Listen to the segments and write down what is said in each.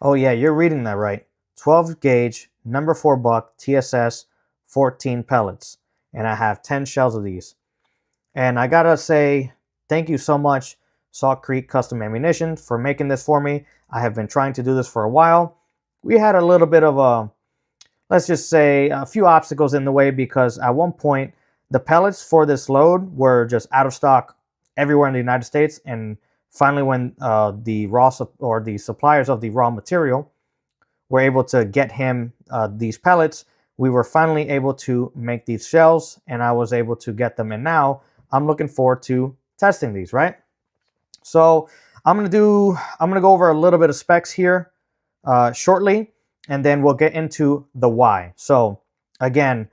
Oh yeah, you're reading that right. 12 gauge, number 4 buck, TSS, 14 pellets. And I have 10 shells of these. And I gotta say, thank you so much, Salt Creek Custom Ammunition, for making this for me. I have been trying to do this for a while. We had a little bit of a, let's just say, a few obstacles in the way because at one point, the pellets for this load were just out of stock everywhere in the United States. And finally, when the or the suppliers of the raw material were able to get him these pellets, we were finally able to make these shells, and I was able to get them. And now I'm looking forward to testing these, right? So I'm gonna go over a little bit of specs here shortly, and then we'll get into the why. So again,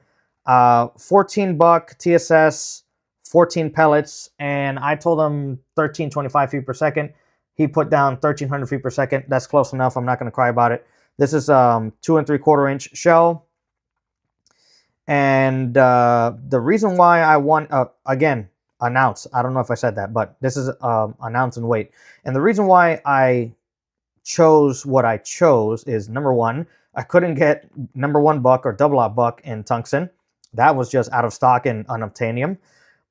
14 buck TSS, 14 pellets, and I told him 1325 feet per second. He put down 1300 feet per second. That's close enough. I'm not going to cry about it. This is 2 3/4 inch shell. And the reason why I want, again, an ounce. I don't know if I said that, but this is an ounce in weight. And the reason why I chose what I chose is, number one, I couldn't get number 1 buck or double aught buck in tungsten. That was just out of stock in unobtainium.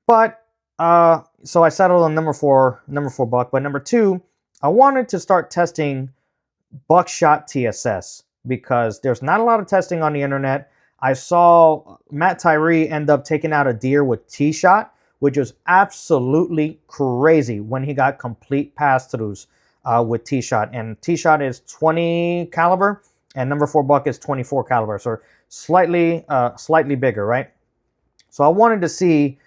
But so I settled on number four buck. But number 2, I wanted to start testing buckshot TSS because there's not a lot of testing on the internet. I saw Matt Tyree end up taking out a deer with T-shot, which was absolutely crazy when he got complete pass-throughs with T-shot. And T-shot is 20 caliber, and number 4 buck is 24 caliber, so slightly bigger, right? So I wanted to see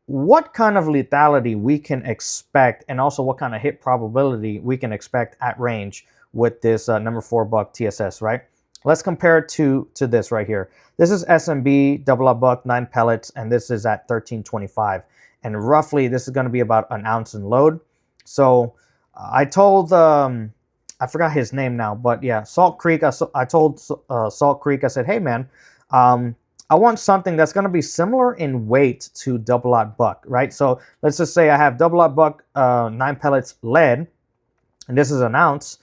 what kind of lethality we can expect, and also what kind of hit probability we can expect at range with this number 4 buck TSS, right? Let's compare it to this right here. This is SMB, double aught buck, 9 pellets, and this is at 1325. And roughly, this is going to be about an ounce in load. So I told, I forgot his name now, but yeah, Salt Creek. I told Salt Creek, I said, hey man, I want something that's going to be similar in weight to double aught buck, right? So let's just say I have double aught buck, 9 pellets lead, and this is an ounce.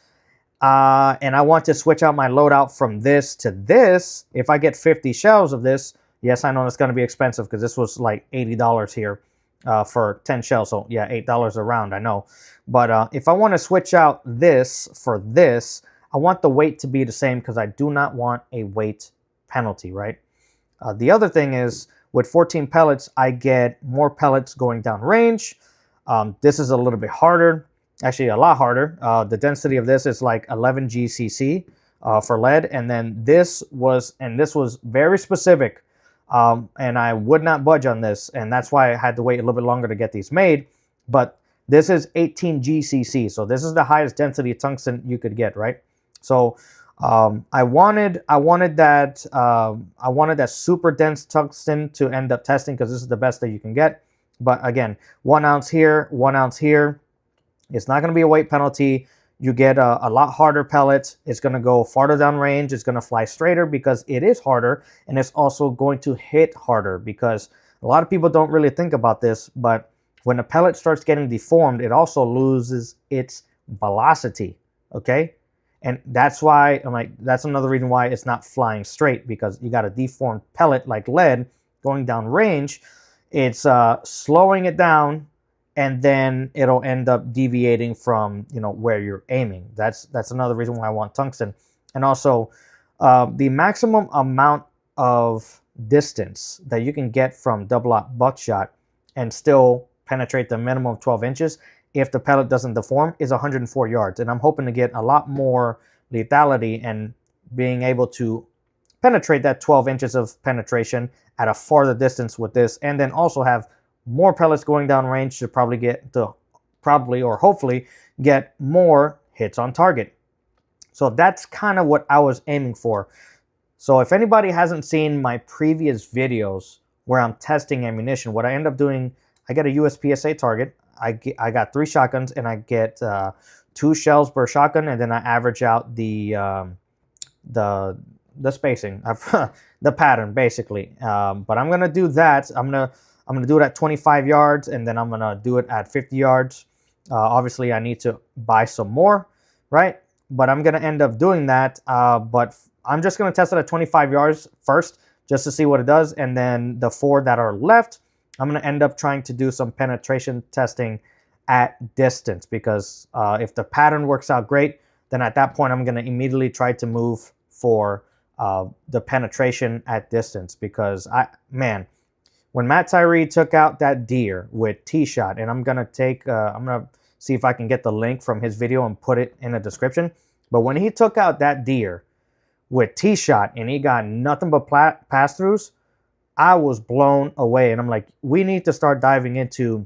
And I want to switch out my loadout from this to this. If I get 50 shells of this, yes, I know it's going to be expensive because this was like $80 here for 10 shells. So yeah, $8 a round, I know. But if I want to switch out this for this, I want the weight to be the same because I do not want a weight penalty, right? The other thing is with 14 pellets, I get more pellets going down range. This is a little bit harder. Actually, a lot harder. The density of this is like 11 GCC for lead, and then this was very specific, and I would not budge on this, and that's why I had to wait a little bit longer to get these made. But this is 18 GCC, so this is the highest density of tungsten you could get, right? So I wanted that super dense tungsten to end up testing because this is the best that you can get. But again, 1 ounce here, 1 ounce here. It's not going to be a weight penalty. You get a lot harder pellets. It's going to go farther down range. It's going to fly straighter because it is harder. And it's also going to hit harder because a lot of people don't really think about this. But when a pellet starts getting deformed, it also loses its velocity. Okay? And that's why, that's another reason why it's not flying straight, because you got a deformed pellet like lead going down range. It's slowing it down, and then it'll end up deviating from where you're aiming. That's another reason why I want tungsten. And also the maximum amount of distance that you can get from double aught buckshot and still penetrate the minimum of 12 inches if the pellet doesn't deform is 104 yards. And I'm hoping to get a lot more lethality and being able to penetrate that 12 inches of penetration at a farther distance with this, and then also have more pellets going down range to hopefully get more hits on target. So that's kind of what I was aiming for. So if anybody hasn't seen my previous videos where I'm testing ammunition, what I end up doing, I get a USPSA target. I got 3 shotguns, and I get 2 shells per shotgun, and then I average out the spacing, the pattern basically. But I'm gonna do that. I'm gonna do it at 25 yards, and then I'm gonna do it at 50 yards. Obviously, I need to buy some more, right? but I'm going to end up doing that. But I'm just going to test it at 25 yards first, just to see what it does. And then the 4 that are left, I'm going to end up trying to do some penetration testing at distance, because if the pattern works out great, then at that point I'm going to immediately try to move for the penetration at distance. Because when Matt Tyree took out that deer with T-shot, and I'm going to see if I can get the link from his video and put it in the description. But when he took out that deer with T-shot and he got nothing but pass-throughs, I was blown away. And I'm like, we need to start diving into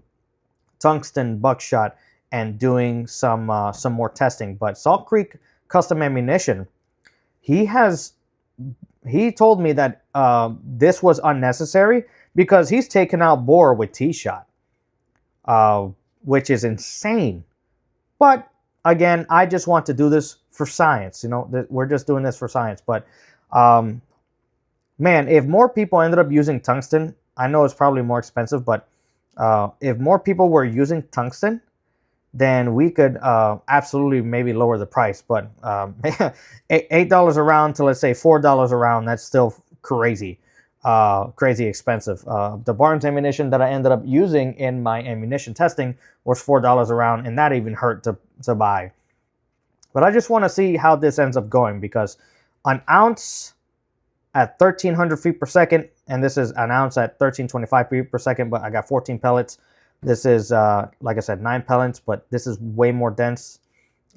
tungsten buckshot and doing some more testing. But Salt Creek Custom Ammunition, he told me that this was unnecessary because he's taken out boar with T-shot, which is insane. But again, I just want to do this for science. You know, we're just doing this for science. But man, if more people ended up using tungsten, I know it's probably more expensive, but if more people were using tungsten, then we could absolutely maybe lower the price. But $8 a round to, let's say, $4 a round, that's still crazy, crazy expensive. The Barnes ammunition that I ended up using in my ammunition testing was $4 a round, and that even hurt to buy. But I just want to see how this ends up going, because an ounce at 1,300 feet per second, and this is an ounce at 1,325 feet per second, but I got 14 pellets. This is, like I said, 9 pellets, but this is way more dense.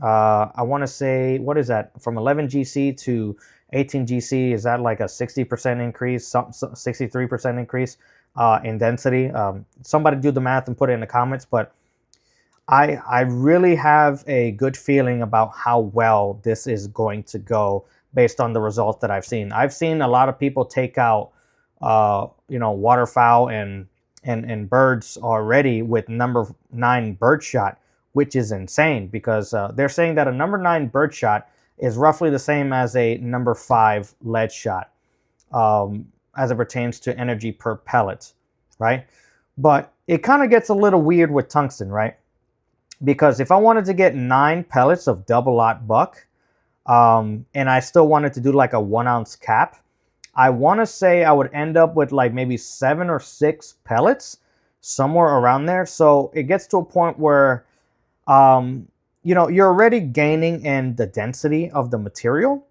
I want to say, what is that? From 11 GC to 18 GC, is that like a 60% increase, 63% increase in density? Somebody do the math and put it in the comments, but I really have a good feeling about how well this is going to go based on the results that I've seen. I've seen a lot of people take out, waterfowl and birds already with number 9 birdshot, which is insane, because they're saying that a number 9 birdshot is roughly the same as a number 5 lead shot, as it pertains to energy per pellet, right? But it kind of gets a little weird with tungsten, right? Because if I wanted to get 9 pellets of double-aught buck, and I still wanted to do like a 1 ounce cap, I want to say I would end up with like maybe 7 or 6 pellets, somewhere around there. So it gets to a point where, you're already gaining in the density of the material.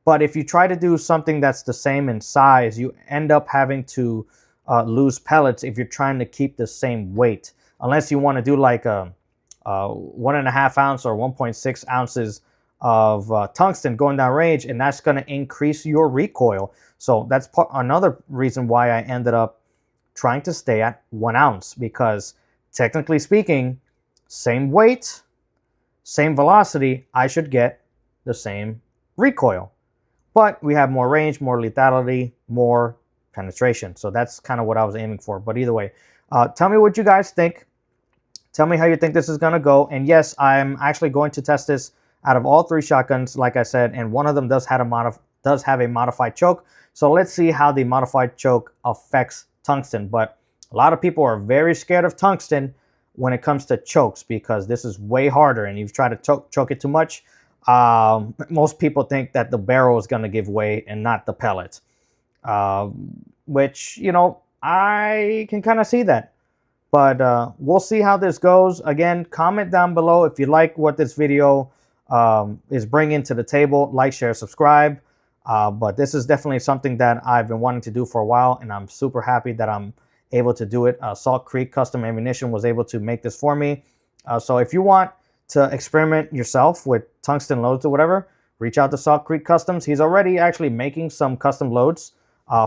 But if you try to do something that's the same in size, you end up having to lose pellets if you're trying to keep the same weight. Unless you want to do like a 1.5 ounce or 1.6 ounces of tungsten going down range, and that's going to increase your recoil. So that's another reason why I ended up trying to stay at 1 ounce, because technically speaking, same weight, same velocity, I should get the same recoil. But we have more range, more lethality, more penetration. So that's kind of what I was aiming for. But either way, tell me what you guys think. Tell me how you think this is going to go. And yes, I'm actually going to test this out of all 3 shotguns, like I said, and one of them does have a modified choke. So let's see how the modified choke affects tungsten. But a lot of people are very scared of tungsten when it comes to chokes, because this is way harder, and you've tried to choke it too much. Most people think that the barrel is going to give way and not the pellet, which, I can kind of see that. But we'll see how this goes. Again, comment down below if you like what this video is bringing to the table. Like, share, subscribe. But this is definitely something that I've been wanting to do for a while, and I'm super happy that I'm able to do it. Salt Creek Custom Ammunition was able to make this for me. So if you want to experiment yourself with tungsten loads or whatever, reach out to Salt Creek Customs. He's already actually making some custom loads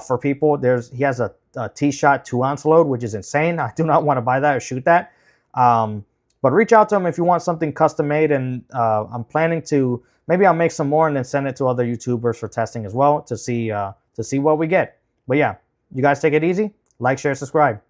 for people. He has a T-shot 2 ounce load, which is insane. I do not want to buy that or shoot that. But reach out to him if you want something custom made, and I'm planning to, maybe I'll make some more and then send it to other YouTubers for testing as well to see what we get. But yeah, you guys take it easy. Like, share, subscribe.